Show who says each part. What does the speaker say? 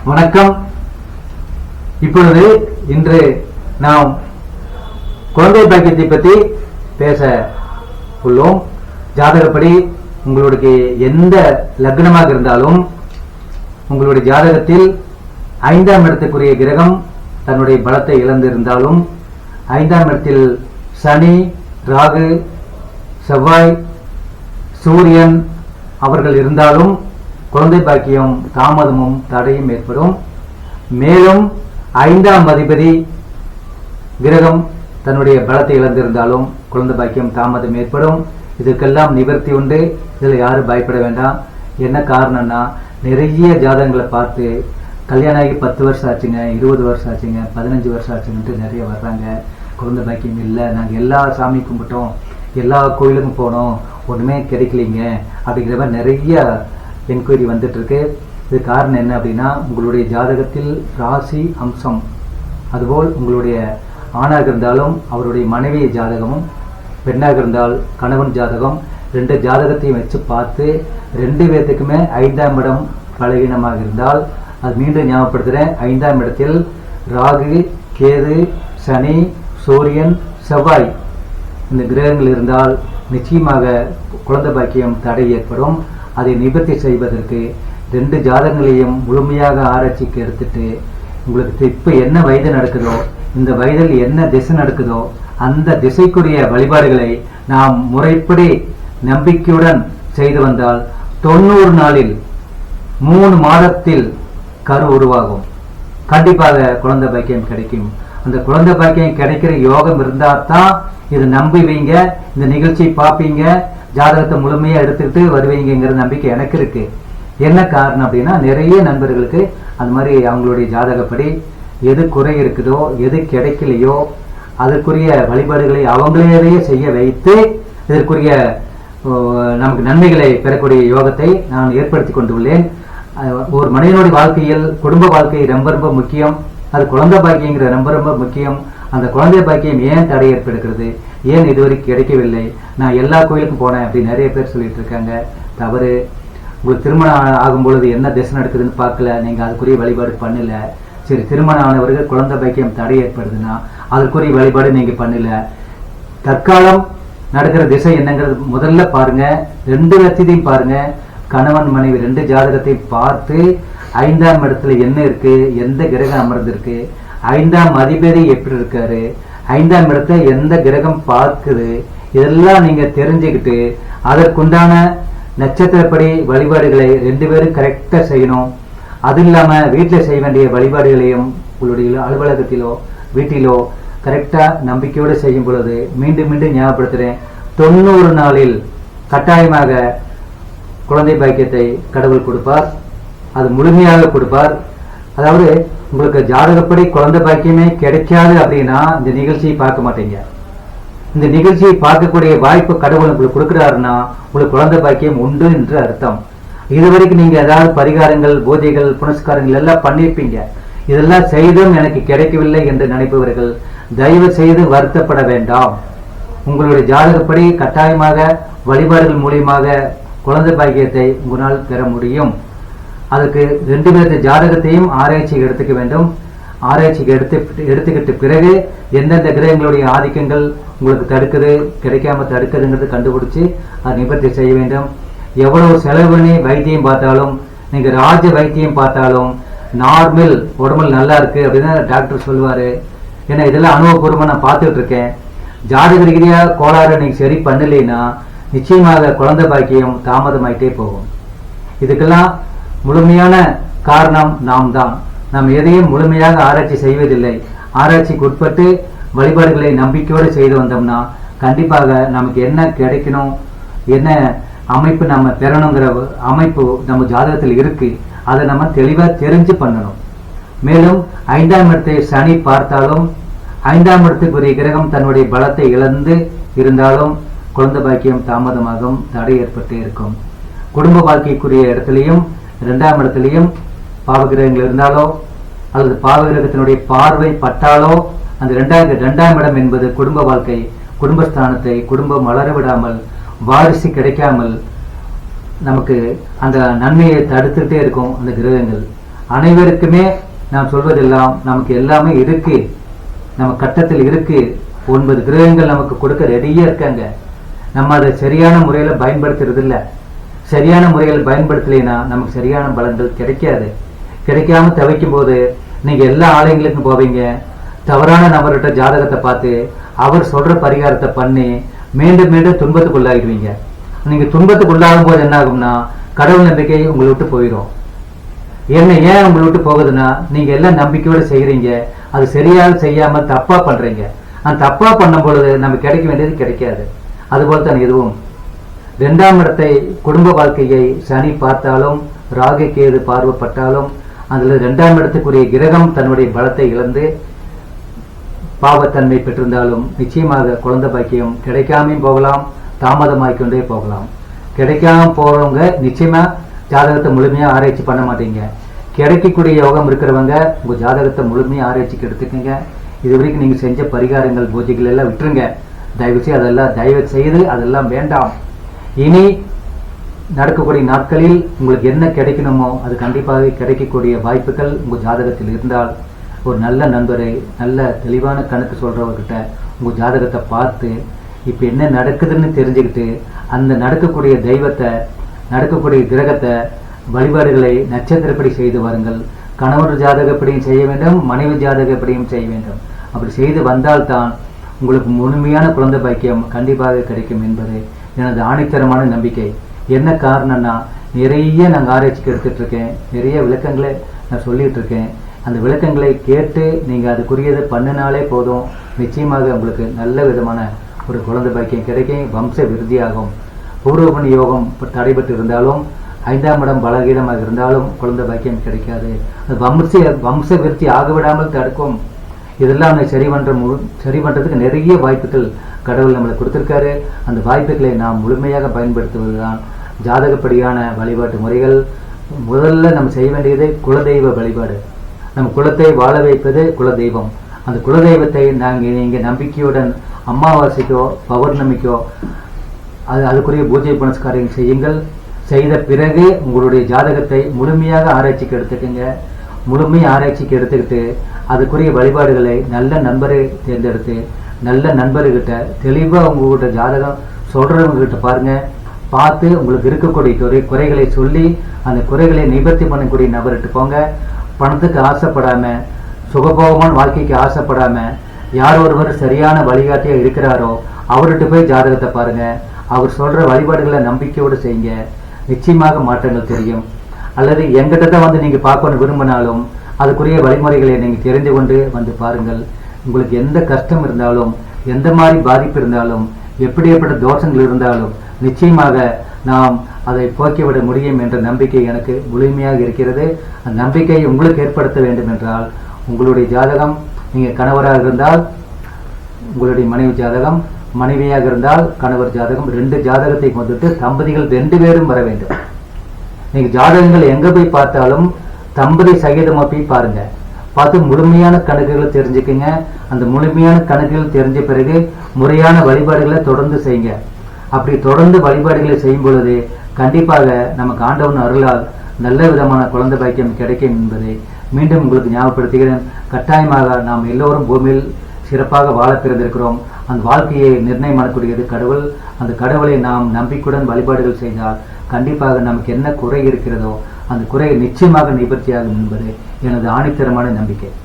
Speaker 1: வணக்கம். இப்பொழுது இன்று நாம் குழந்தை பாக்கியத்தை பற்றி பேச உள்ளோம். ஜாதகப்படி உங்களுக்கு எந்த லக்னமாக இருந்தாலும் உங்களுடைய ஜாதகத்தில் 5ஆம் இடத்துக்குரிய கிரகம் தன்னுடைய பலத்தை இழந்திருந்தாலும், 5ஆம் இடத்தில் சனி, ராகு, செவ்வாய், சூரியன் அவர்கள் இருந்தாலும் குழந்தை பாக்கியம் தாமதமும் தடையும் ஏற்படும். மேலும் 5ஆம் அதிபதி கிரகம் தன்னுடைய பலத்தை இழந்திருந்தாலும் குழந்தை பாக்கியம் தாமதம் ஏற்படும். இதுக்கெல்லாம் நிவர்த்தி உண்டு. இதில் யாரும் பயப்பட வேண்டாம். என்ன காரணம்னா, நிறைய ஜாதகங்களை பார்த்து கல்யாணம் ஆகி 10 வருஷம் ஆச்சுங்க, 20 வருஷம் ஆச்சுங்க, 15 வருஷம் ஆச்சுன்ட்டு நிறைய வர்றாங்க. குழந்தை பாக்கியம் இல்லை, நாங்கள் எல்லா சாமி கும்பிட்டோம், எல்லா கோயிலுக்கும் போனோம், ஒன்றுமே கிடைக்கலிங்க அப்படிங்கிற மாதிரி நிறைய என்கொயரி வந்துட்டு இருக்கு. இது காரணம் என்ன அப்படின்னா, உங்களுடைய ஜாதகத்தில் ராசி அம்சம், அதுபோல் உங்களுடைய ஆணாக இருந்தாலும் அவருடைய மனைவி ஜாதகமும், பெண்ணாக இருந்தால் கணவன் ஜாதகம், 2 ஜாதகத்தையும் வச்சு பார்த்து 2 பேர்த்துக்குமே 5ஆம் இடம் பலகீனமாக இருந்தால், அது மீண்டும் ஞாபகப்படுத்துகிறேன், 5ஆம் இடத்தில் ராகு, கேது, சனி, சூரியன், செவ்வாய் இந்த கிரகங்கள் இருந்தால் நிச்சயமாக குழந்தை பாக்கியம் தடை ஏற்படும். அதை நிவர்த்தி செய்வதற்கு 2 ஜாதகங்களையும் முழுமையாக ஆராய்ச்சிக்கு எடுத்துட்டு, உங்களுக்கு இப்போ என்ன வயது நடக்குதோ, இந்த வயதில் என்ன திசை நடக்குதோ அந்த திசைக்குரிய வழிபாடுகளை நாம் முறைப்படி நம்பிக்கையுடன் செய்து வந்தால் 90 நாளில் 3 மாதத்தில் கரு உருவாகும். கண்டிப்பாக குழந்தை பாக்கியம் கிடைக்கும். அந்த குழந்தை பாக்கியம் கிடைக்கிற யோகம் இருந்தால் தான் இது நம்புவீங்க, இந்த நிகழ்ச்சியை பார்ப்பீங்க, ஜாதகத்தை முழுமையாக எடுத்துக்கிட்டு வருவீங்கிற நம்பிக்கை எனக்கு இருக்கு. என்ன காரணம் அப்படின்னா, நிறைய நண்பர்களுக்கு அந்த மாதிரி அவங்களுடைய ஜாதகப்படி எது குறை இருக்குதோ, எது கிடைக்கலையோ அதற்குரிய வழிபாடுகளை அவங்களே செய்ய வைத்து இதற்குரிய நமக்கு நன்மைகளை பெறக்கூடிய யோகத்தை நான் ஏற்படுத்தி கொண்டுள்ளேன். ஒரு மனிதனுடைய வாழ்க்கையில் குடும்ப வாழ்க்கை ரொம்ப ரொம்ப முக்கியம். அது குழந்தை பாக்கியங்கிற ரொம்ப ரொம்ப முக்கியம். அந்த குழந்தை பாக்கியம் ஏன் தடை ஏற்படுகிறது, ஏன் இதுவரைக்கும் கிடைக்கவில்லை, நான் எல்லா கோயிலுக்கும் போனேன் அப்படி நிறைய பேர் சொல்லிட்டு இருக்காங்க. தவறு. உங்களுக்கு திருமணம் ஆகும் பொழுது என்ன திசை நடக்குதுன்னு பார்க்கல, நீங்கள் அதுக்குரிய வழிபாடு பண்ணல. சரி, திருமணம் ஆனவர்கள் குழந்தை பாக்கியம் தடை ஏற்படுதுன்னா அதற்குரிய வழிபாடு நீங்க பண்ணல. தற்காலம் நடக்கிற திசை என்னங்கிறது முதல்ல பாருங்க, 2 லட்சத்தையும் பாருங்க, கணவன் மனைவி 2 ஜாதகத்தையும் பார்த்து 5ஆம் இடத்துல என்ன இருக்கு, எந்த கிரகம் அமர்ந்திருக்கு, 5ஆம் அதிபதி எப்படி இருக்காரு, 5ஆம் இடத்தை எந்த கிரகம் பார்க்குது, இதெல்லாம் நீங்க தெரிஞ்சுக்கிட்டு அதற்குண்டான நட்சத்திரப்படி வழிபாடுகளை 2 பேரும் கரெக்டா செய்யணும். அது இல்லாம வீட்டில் செய்ய வேண்டிய வழிபாடுகளையும் உங்களுடைய அலுவலகத்திலோ வீட்டிலோ கரெக்டா நம்பிக்கையோடு செய்யும் பொழுது, மீண்டும் மீண்டும் ஞாபகப்படுத்துறேன், 90 நாளில் கட்டாயமாக குழந்தை பாக்கியத்தை கடவுள் கொடுப்பார். அது முழுமையாக கொடுப்பார். அதாவது உங்களுக்கு ஜாதகப்படி குழந்தை பாக்கியமே கிடைக்காது அப்படின்னா இந்த நிகழ்ச்சியை பார்க்க மாட்டீங்க. இந்த நிகழ்ச்சியை பார்க்கக்கூடிய வாய்ப்பு கடவுள் உங்களுக்கு கொடுக்கிறாருன்னா உங்களுக்கு குழந்தை பாக்கியம் உண்டு என்று அர்த்தம். இதுவரைக்கும் நீங்க ஏதாவது பரிகாரங்கள், பூஜைகள், புனஸ்காரங்கள் எல்லாம் பண்ணியிருப்பீங்க. இதெல்லாம் செய்தும் எனக்கு கிடைக்கவில்லை என்று நினைப்பவர்கள் தயவு செய்து வருத்தப்பட வேண்டாம். உங்களுடைய ஜாதகப்படி கட்டாயமாக வழிபாடுகள் மூலியமாக குழந்தை பாக்கியத்தை உங்களால் பெற முடியும். அதுக்கு 2 பேர் ஜாதகத்தையும் ஆராய்ச்சிக்கு எடுத்துக்க வேண்டும். ஆராய்ச்சிக்கு எடுத்துக்கிட்ட பிறகு எந்தெந்த கிரகங்களுடைய ஆதிக்கங்கள் உங்களுக்கு தடுக்குது, கிடைக்காம தடுக்குதுங்கிறது கண்டுபிடிச்சு அதை நிவர்த்தி செய்ய வேண்டும். எவ்வளவு செலவுன்னு வைத்தியம் பார்த்தாலும், நீங்க ராஜ வைத்தியம் பார்த்தாலும் நார்மல் உடம்புல நல்லா இருக்கு அப்படின்னு டாக்டர் சொல்லுவாரு. ஏன்னா இதெல்லாம் அனுபவபூர்வமா நான் பார்த்துட்டு இருக்கேன். ஜாதக ரீதியா கோளாறு நீங்க சரி பண்ணலைன்னா நிச்சயமாக குழந்தை பாக்கியம் தாமதமாயிட்டே போகும். இதுக்கெல்லாம் முழுமையான காரணம் நாம் தான். நாம் எதையும் முழுமையாக ஆராய்ச்சி செய்வதில்லை. ஆராய்ச்சிக்கு உட்பட்டு வழிபாடுகளை நம்பிக்கையோடு செய்து வந்தோம்னா கண்டிப்பாக நமக்கு என்ன கிடைக்கணும், என்ன அமைப்பு நம்ம பெறணுங்கிற அமைப்பு நம்ம ஜாதகத்தில் இருக்கு. அதை நம்ம தெளிவாக தெரிஞ்சு பண்ணணும். மேலும் 5ஆம் இடத்தை சனி பார்த்தாலும், 5ஆம் இடத்துக்குரிய கிரகம் தன்னுடைய பலத்தை இழந்து இருந்தாலும் குழந்தை பாக்கியம் தாமதமாகும், தடை ஏற்பட்டு இருக்கும். குடும்ப வாழ்க்கைக்குரிய இடத்துலையும் 2ஆம் இடத்துலையும் பாவகிரகங்கள் இருந்தாலோ அல்லது பாவகிரகத்தினுடைய பார்வை பட்டாலோ, அந்த 2ஆம் இடம் என்பது குடும்ப வாழ்க்கை, குடும்பஸ்தானத்தை குடும்பம் வளர விடாமல், வாரிசு கிடைக்காமல் நமக்கு அந்த நன்மையை தடுத்துக்கிட்டே இருக்கும் அந்த கிரகங்கள். அனைவருக்குமே நான் சொல்வதெல்லாம் நமக்கு எல்லாமே இருக்கு, நம்ம கட்டத்தில் இருக்கு. 9 கிரகங்கள் நமக்கு கொடுக்க ரெடியா இருக்காங்க. நம்ம அதை சரியான முறையில பயன்படுத்துறது இல்ல. சரியான முறையில் பயன்படுத்தலைன்னா நமக்கு சரியான பலன்கள் கிடைக்காது. கிடைக்காம தவிக்கும் போது நீங்க எல்லா ஆலயங்களுக்கும் போவீங்க, தவறான நபர்கிட்ட ஜாதகத்தை பார்த்து அவர் சொல்ற பரிகாரத்தை பண்ணி மீண்டும் மீண்டும் துன்பத்துக்குள்ளாகிடுவீங்க. நீங்க துன்பத்துக்குள்ளாகும் போது என்ன ஆகும்னா கடவுள் நம்பிக்கை உங்களை விட்டு போயிடும். ஏன் உங்களை விட்டு போகுதுன்னா நீங்க எல்லாம் நம்பிக்கையோட செய்யறீங்க, அது சரியாக செய்யாம தப்பா பண்றீங்க. அந்த தப்பா பண்ணும் பொழுது நம்ம கிடைக்க வேண்டியது கிடைக்காது. அதுபோல் தான் எதுவும் 2ஆம் இடத்தை குடும்ப வாழ்க்கையை சனி பார்த்தாலும் ராகு கேது பார்வைப்பட்டாலும் அதுல 2ஆம் இடத்துக்குரிய கிரகம் தன்னுடைய பலத்தை இழந்து பாவத்தன்மை பெற்றிருந்தாலும் நிச்சயமாக குழந்தை பாக்கியம் கிடைக்காமையும் போகலாம், தாமதமாகிக்கொண்டே போகலாம். கிடைக்காம போறவங்க நிச்சயமா ஜாதகத்தை முழுமையா ஆராய்ச்சி பண்ண மாட்டீங்க. கிடைக்கக்கூடிய யோகம் இருக்கிறவங்க உங்க ஜாதகத்தை முழுமையா ஆராய்ச்சிக்கு எடுத்துக்கங்க. இது வரைக்கும் நீங்க செஞ்ச பரிகாரங்கள் பூஜைகள் எல்லாம் விட்டுருங்க. தயவு செய்து அதெல்லாம் வேண்டாம். இனி நடக்கக்கூடிய நாட்களில் உங்களுக்கு என்ன கிடைக்கணுமோ அது கண்டிப்பாக கிடைக்கக்கூடிய வாய்ப்புகள் உங்க ஜாதகத்தில் இருந்தால் ஒரு நல்ல நண்பரை, நல்ல தெளிவான கணக்கு சொல்றவர்கிட்ட உங்க ஜாதகத்தை பார்த்து இப்ப என்ன நடக்குதுன்னு தெரிஞ்சுக்கிட்டு அந்த நடக்கக்கூடிய தெய்வத்தை, நடக்கக்கூடிய கிரகத்தை, வழிபாடுகளை நட்சத்திரப்படி செய்து வாருங்கள். கணவர் ஜாதகப்படியும் செய்ய வேண்டும், மனைவி ஜாதகப்படியும் செய்ய வேண்டும். அப்படி செய்து வந்தால்தான் உங்களுக்கு முழுமையான குழந்தை பாக்கியம் கண்டிப்பாக கிடைக்கும் என்பது எனது ஆணித்தரமான நம்பிக்கை. என்ன காரணம்னா நிறைய நாங்கள் ஆராய்ச்சிக்கு எடுத்துட்டு இருக்கேன், நிறைய விளக்கங்களை நான் சொல்லிட்டு இருக்கேன். அந்த விளக்கங்களை கேட்டு நீங்க அதுக்குரியதை பண்ணினாலே போதும், நிச்சயமாக உங்களுக்கு நல்ல விதமான ஒரு குழந்தை பாக்கியம் கிடைக்கும், வம்ச விருத்தியாகும். பூர்வபணி யோகம் தடைபட்டு இருந்தாலும் 5ஆம் இடம் பலகீனமாக இருந்தாலும் குழந்தை பாக்கியம் கிடைக்காது. அது வம்ச விருத்தி ஆகவிடாமல் தடுக்கும். இதெல்லாம் சரி பண்றதுக்கு நிறைய வாய்ப்புகள் கடவுள் நம்மளுக்கு கொடுத்திருக்காரு. அந்த வாய்ப்புகளை நாம் முழுமையாக பயன்படுத்துவதுதான் ஜாதகப்படியான வழிபாட்டு முறைகள். முதல்ல நம்ம செய்ய வேண்டியது குலதெய்வ வழிபாடு. நம்ம குலத்தை வாழ வைப்பது குலதெய்வம். அந்த குலதெய்வத்தை நீங்க நம்பிக்கையுடன் அமாவாசைக்கோ பௌர்ணமிக்கோ அதுக்குரிய பூஜை புனஸ்காரங்கள் செய்யுங்கள். செய்த பிறகு உங்களுடைய ஜாதகத்தை முழுமையாக ஆராய்ச்சிக்கு எடுத்துக்கங்க. முழுமையாக ஆராய்ச்சிக்கு எடுத்துக்கிட்டு அதுக்குரிய வழிபாடுகளை நல்ல நண்பரை தேர்ந்தெடுத்து நல்ல நண்பர்கிட்ட தெளிவாக உங்ககிட்ட ஜாதகம் சொல்றவங்க கிட்ட பாருங்க. பார்த்து உங்களுக்கு இருக்கக்கூடிய குறைகளை சொல்லி அந்த குறைகளை நிவர்த்தி பண்ணக்கூடிய நபர்கிட்ட போங்க. பணத்துக்கு ஆசைப்படாம, சுகபோகமான வாழ்க்கைக்கு ஆசைப்படாம, யார் ஒருவர் சரியான வழிகாட்டியா இருக்கிறாரோ அவர்கிட்ட போய் ஜாதகத்தை பாருங்க. அவர் சொல்ற வழிபாடுகளை நம்பிக்கையோடு செய்யுங்க, நிச்சயமாக மாற்றங்கள் தெரியும். அல்லது எங்கிட்ட தான் வந்து நீங்க பார்க்கணும் விரும்பினாலும் அதுக்குரிய வழிமுறைகளை நீங்க தெரிந்து கொண்டு வந்து பாருங்கள். உங்களுக்கு எந்த கஷ்டம் இருந்தாலும், எந்த மாதிரி பாதிப்பு இருந்தாலும், எப்படிப்பட்ட தோஷங்கள் இருந்தாலும் நிச்சயமாக நாம் அதை போக்கிவிட முடியும் என்ற நம்பிக்கை எனக்கு முழுமையாக இருக்கிறது. அந்த நம்பிக்கையை உங்களுக்கு ஏற்படுத்த வேண்டும் என்றால் உங்களுடைய ஜாதகம், நீங்க கணவராக இருந்தால் உங்களுடைய மனைவி ஜாதகம், மனைவியாக இருந்தால் கணவர் ஜாதகம், 2 ஜாதகத்தை கொண்டுட்டு தம்பதிகள் 2 பேரும் வர வேண்டும். நீங்க ஜாதகங்கள் எங்க போய் பார்த்தாலும் தம்பதி சகிதமா போய் பாருங்க. பார்த்து முழுமையான கணக்குகளை தெரிஞ்சுக்குங்க. அந்த முழுமையான கணக்குகள் தெரிஞ்ச பிறகு முறையான வழிபாடுகளை தொடர்ந்து செய்யுங்க. அப்படி தொடர்ந்து வழிபாடுகளை செய்யும் பொழுது கண்டிப்பாக நமக்கு ஆண்டவன் அருளால் நல்ல விதமான குழந்தை பாக்கியம் கிடைக்கும் என்பதை மீண்டும் உங்களுக்கு ஞாபகப்படுத்துகிறேன். கட்டாயமாக நாம் எல்லோரும் பூமியில் சிறப்பாக வாழ பிறந்திருக்கிறோம். அந்த வாழ்க்கையை நிர்ணயம் பண்ணக்கூடியது கடவுள். அந்த கடவுளை நாம் நம்பிக்கையுடன் வழிபாடுகள் செய்தால் கண்டிப்பாக நமக்கு என்ன குறை இருக்கிறதோ அந்த குறை நிச்சயமாக நிவர்த்தியாகும் என்பது எனது ஆணித்தரமான நம்பிக்கை.